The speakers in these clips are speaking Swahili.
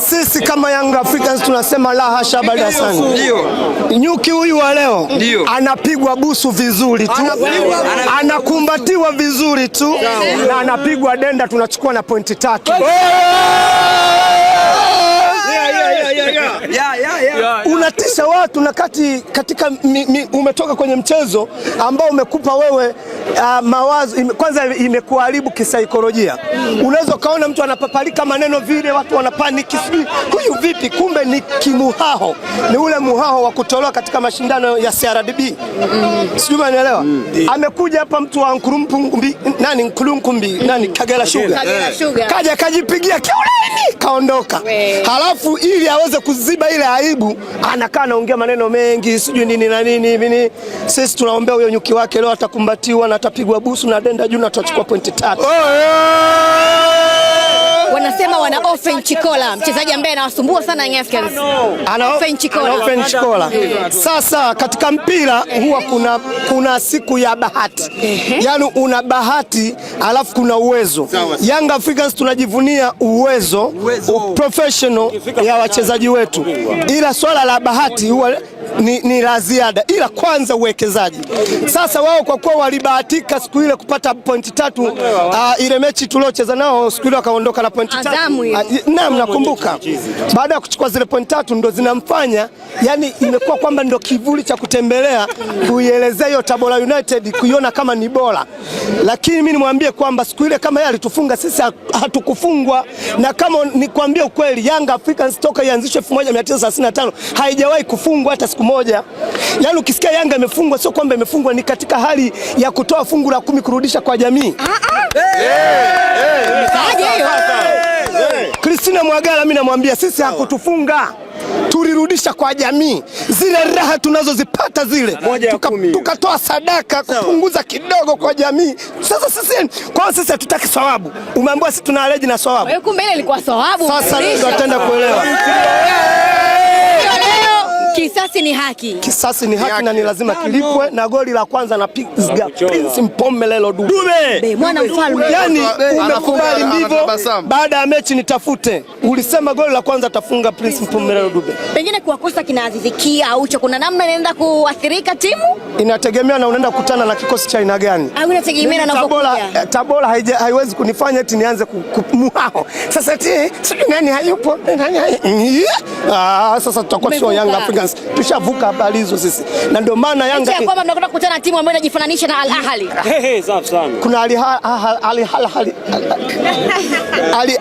Sisi kama Young Africans tunasema la hasha baada sana. Nyuki huyu wa leo anapigwa busu vizuri tu, anakumbatiwa vizuri tu, na anapigwa denda, tunachukua na pointi 3. Unatisha watu na katika umetoka kwenye mchezo ambao umekupa wewe mawazo, kwanza imekuharibu kisaikolojia. Unaweza kaona mtu anapapalika maneno vile, watu wanapaniki, huyu vipi? Kumbe ni kimuhaho, ni ule muhaho wa kutolewa katika mashindano ya CRDB. Sijui unanielewa? Amekuja hapa mtu wa Nkurumkumbi, Kagera Sugar. Kaja kajipigia kiuleni, kaondoka. Halafu ili aweze kuziba ile aibu, anakaa anaongea maneno mengi, sijui nini na nini. Sisi tunaombea huyo nyuki wake leo atakumbatiwa na atapigwa busu na denda juu na tutachukua pointi 3. Wanasema wana Ofen Chikola, mchezaji ambaye anawasumbua sana Young Africans. Ofen Chikola. Sasa katika mpira huwa kuna siku ya bahati. Yaani una bahati alafu kuna uwezo. Young Africans tunajivunia uwezo professional ya wachezaji wetu. Ila swala la bahati huwa ni la ziada, ila kwanza uwekezaji. Sasa wao kwa kuwa walibahatika siku ile kupata pointi 3, ile mechi tuliocheza nao siku ile wakaondoka na pointi 3. Naam, nakumbuka. Baada ya kuchukua zile pointi 3 ndo zinamfanya, yani imekuwa kwamba ndo kivuli cha kutembelea, kuielezea hiyo Tabora United, kuiona kama ni bora. Lakini mimi nimwambie kwamba siku ile kama yeye alitufunga, sisi hatukufungwa. Na kama nikwambie ukweli, Young Africans toka ianzishwe 1935 haijawahi kufungwa hata siku moja. Yaani ukisikia Yanga imefungwa, sio kwamba imefungwa, ni katika hali ya kutoa fungu la 10 kurudisha kwa jamii. Christina Mwagala mimi namwambia sisi hakutufunga, tulirudisha kwa jamii. Zile raha tunazozipata zile tukatoa sadaka kupunguza kidogo kwa jamii. Sasa sisi hatutaki thawabu. Umeambiwa sisi tuna allergy na thawabu. Kumbe ile ilikuwa thawabu. Sasa ndio tutaenda kuelewa. Kisasi ni haki. Kisasi ni haki na ni lazima kilipwe, na goli la kwanza na Prince Mpomelelo Dube. Mwana mfalme. Yani umekubali ndivyo. Baada ya mechi nitafute. Ulisema goli la kwanza atafunga Prince Mpomelelo Dube. Pengine kuwakosa kina Aziz Ki au kuna namna inaenda kuathirika timu? Inategemea na unaenda kukutana na kikosi cha aina gani. Au inategemea na Tabora haiwezi kunifanya eti nianze kumuhao. Sasa nani hayupo? Sasa tutakuwa sio Young Africans. Tushavuka habari hizo sisi. Na ndio maana Yanga kwamba mnakwenda kukutana na timu ambayo inajifananisha na Al Ahly. Safi sana. Kuna Ali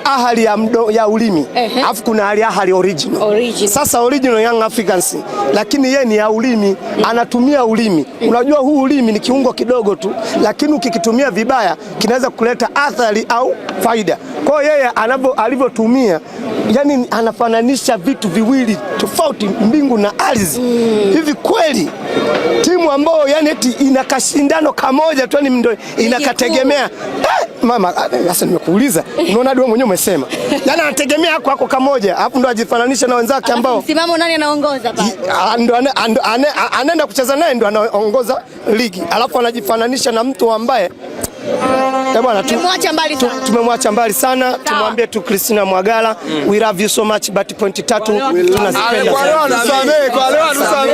Ahly ya ulimi. Alafu kuna Ali Ahly original. Sasa original Young Africans, lakini yeye ni ya ulimi, anatumia ulimi. Unajua huu ulimi ni kiungo kidogo tu, lakini ukikitumia vibaya kinaweza kuleta athari au faida. Kwa hiyo yeye alivyotumia, yani anafananisha vitu viwili tofauti, mbingu na ardhi. Hivi kweli timu ambayo yani eti ina kashindano kamoja tu ni ndio inakategemea mama, sasa nimekuuliza, unaona wewe mwenyewe umesema. Yaani anategemea kwako kamoja, alafu ndo ajifananisha na wenzake ambao msimamo nani anaongoza pale? Ndo anaenda kucheza naye ndo anaongoza ligi. Alafu anajifananisha na mtu ambaye bwana tumemwacha mbali sana. Tumwambie tu Christina Mwagala, we love you so much, but pointi 3 tunazipenda.